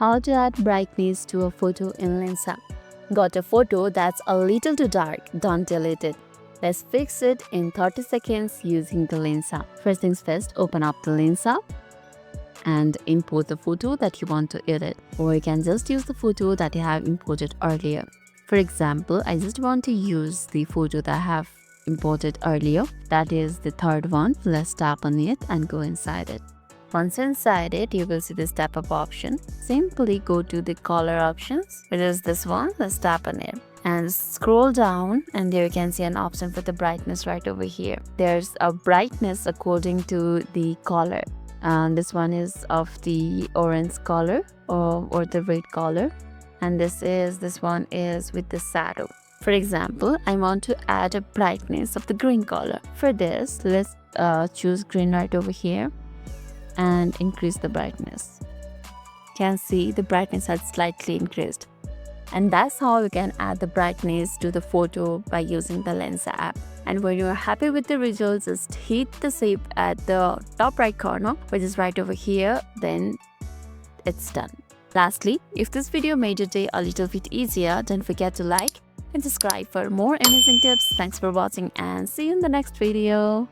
How to add brightness to a photo in Lensa. Got a photo that's a little too dark, don't delete it. Let's fix it in 30 seconds using the Lensa. First things first, open up the Lensa and import the photo that you want to edit, or you can just use the photo that you have imported earlier. For example, I just want to use the photo that I have imported earlier, that is the third one. Let's tap on it and go inside it. Once inside it, you will see this tap up option. Simply go to the color options. It is this one. Let's tap on it and scroll down, and there you can see an option for the brightness right over here. There's a brightness according to the color, and this one is of the orange color or the red color, and this one is with the shadow. For example, I want to add a brightness of the green color. For this, let's choose green right over here and increase the brightness. You can see the brightness has slightly increased. And that's how you can add the brightness to the photo by using the Lensa app. And when you're happy with the results, just hit the save at the top right corner, which is right over here, then it's done. Lastly, if this video made your day a little bit easier, don't forget to like and subscribe for more amazing tips. Thanks for watching and see you in the next video.